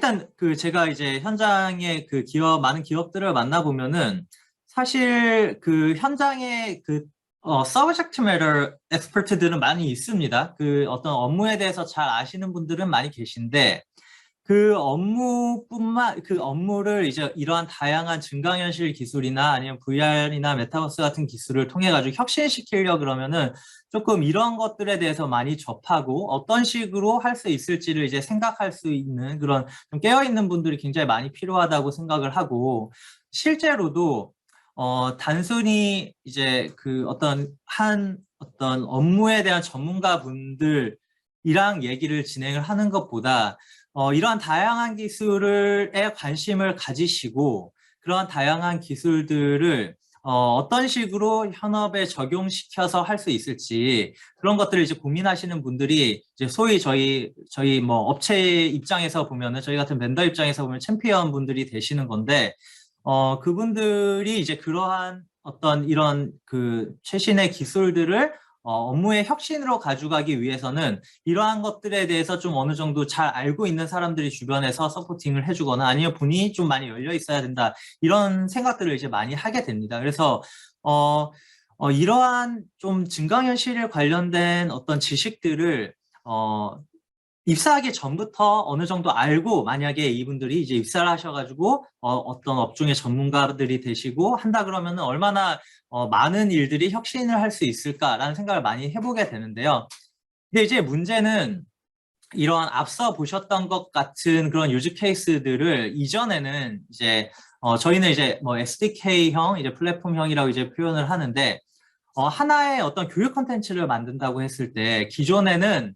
일단 제가 이제 현장에 많은 기업들을 만나보면은 사실 현장에 subject matter expert들은 많이 있습니다. 어떤 업무에 대해서 잘 아시는 분들은 많이 계신데 그 업무를 이제 이러한 다양한 증강현실 기술이나 아니면 VR이나 메타버스 같은 기술을 통해 가지고 혁신시키려 그러면은 조금 이런 것들에 대해서 많이 접하고 어떤 식으로 할 수 있을지를 이제 생각할 수 있는 그런 좀 깨어있는 분들이 굉장히 많이 필요하다고 생각을 하고, 실제로도 단순히 이제 어떤 업무에 대한 전문가 분들이랑 얘기를 진행을 하는 것보다 이러한 다양한 기술에 관심을 가지시고 그러한 다양한 기술들을 어떤 식으로 현업에 적용시켜서 할 수 있을지 그런 것들을 이제 고민하시는 분들이 이제 소위 저희 뭐 업체 입장에서 보면은 저희 같은 벤더 입장에서 보면 챔피언 분들이 되시는 건데, 그분들이 이제 그러한 어떤 이런 최신의 기술들을 업무의 혁신으로 가져가기 위해서는 이러한 것들에 대해서 좀 어느 정도 잘 알고 있는 사람들이 주변에서 서포팅을 해주거나 아니면 본인이 좀 많이 열려 있어야 된다, 이런 생각들을 이제 많이 하게 됩니다. 그래서 이러한 좀 증강현실 관련된 어떤 지식들을 입사하기 전부터 어느 정도 알고, 만약에 이분들이 이제 입사를 하셔가지고 어떤 업종의 전문가들이 되시고 한다 그러면은 얼마나 많은 일들이 혁신을 할 수 있을까라는 생각을 많이 해보게 되는데요. 근데 이제 문제는 이러한 앞서 보셨던 것 같은 그런 유즈 케이스들을 이전에는 이제 저희는 이제 뭐 SDK형, 이제 플랫폼형이라고 이제 표현을 하는데, 하나의 어떤 교육 컨텐츠를 만든다고 했을 때 기존에는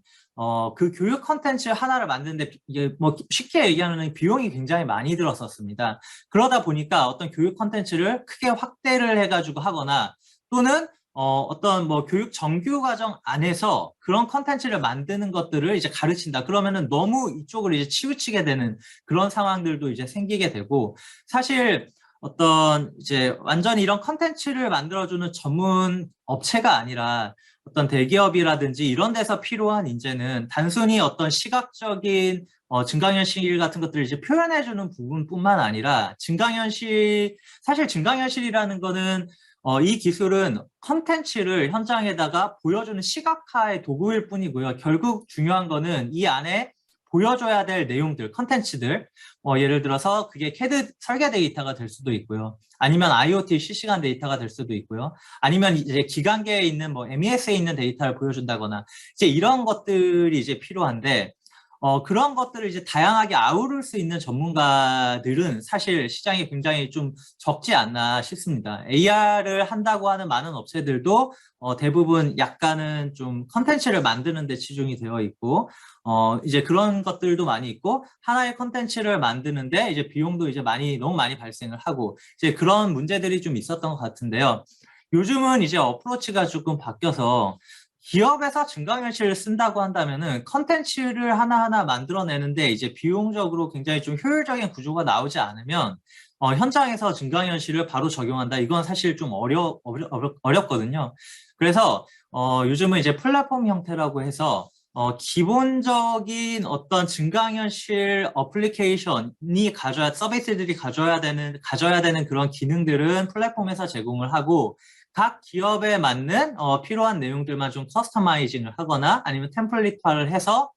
그 교육 컨텐츠 하나를 만드는데 이게 뭐 쉽게 얘기하면 비용이 굉장히 많이 들었었습니다. 그러다 보니까 어떤 교육 컨텐츠를 크게 확대를 해가지고 하거나, 또는 어떤 뭐 교육 정규 과정 안에서 그런 컨텐츠를 만드는 것들을 이제 가르친다. 그러면은 너무 이쪽을 이제 치우치게 되는 그런 상황들도 이제 생기게 되고, 사실 어떤 이제 완전히 이런 컨텐츠를 만들어주는 전문 업체가 아니라 어떤 대기업이라든지 이런 데서 필요한 인재는 단순히 어떤 시각적인 증강현실 같은 것들을 이제 표현해주는 부분뿐만 아니라 사실 증강현실이라는 거는 이 기술은 컨텐츠를 현장에다가 보여주는 시각화의 도구일 뿐이고요. 결국 중요한 거는 이 안에 보여줘야 될 내용들, 컨텐츠들, 예를 들어서 그게 CAD 설계 데이터가 될 수도 있고요. 아니면 IoT 실시간 데이터가 될 수도 있고요. 아니면 이제 기관계에 있는 뭐 MES에 있는 데이터를 보여준다거나, 이제 이런 것들이 이제 필요한데, 그런 것들을 이제 다양하게 아우를 수 있는 전문가들은 사실 시장이 굉장히 좀 적지 않나 싶습니다. AR을 한다고 하는 많은 업체들도 대부분 약간은 좀 컨텐츠를 만드는 데 치중이 되어 있고, 이제 그런 것들도 많이 있고, 하나의 컨텐츠를 만드는데 이제 비용도 이제 너무 많이 발생을 하고, 이제 그런 문제들이 좀 있었던 것 같은데요. 요즘은 이제 어프로치가 조금 바뀌어서 기업에서 증강현실을 쓴다고 한다면은 컨텐츠를 하나하나 만들어내는데 이제 비용적으로 굉장히 좀 효율적인 구조가 나오지 않으면 현장에서 증강현실을 바로 적용한다. 이건 사실 좀 어렵거든요. 그래서 요즘은 이제 플랫폼 형태라고 해서 기본적인 어떤 증강현실 어플리케이션이 서비스들이 가져야 되는 그런 기능들은 플랫폼에서 제공을 하고, 각 기업에 맞는 필요한 내용들만 좀 커스터마이징을 하거나 아니면 템플릿화를 해서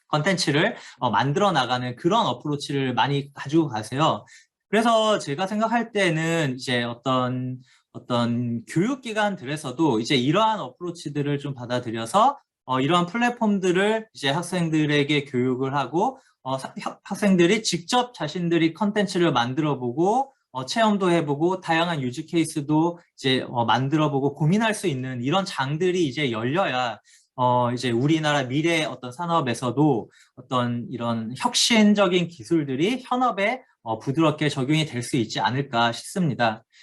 컨텐츠를 만들어 나가는 그런 어프로치를 많이 가지고 가세요. 그래서 제가 생각할 때는 이제 어떤 교육기관들에서도 이제 이러한 어프로치들을 좀 받아들여서 이러한 플랫폼들을 이제 학생들에게 교육을 하고, 학생들이 직접 자신들이 컨텐츠를 만들어 보고 체험도 해보고 다양한 유즈 케이스도 이제 만들어보고 고민할 수 있는 이런 장들이 이제 열려야 이제 우리나라 미래 어떤 산업에서도 어떤 이런 혁신적인 기술들이 현업에 부드럽게 적용이 될 수 있지 않을까 싶습니다.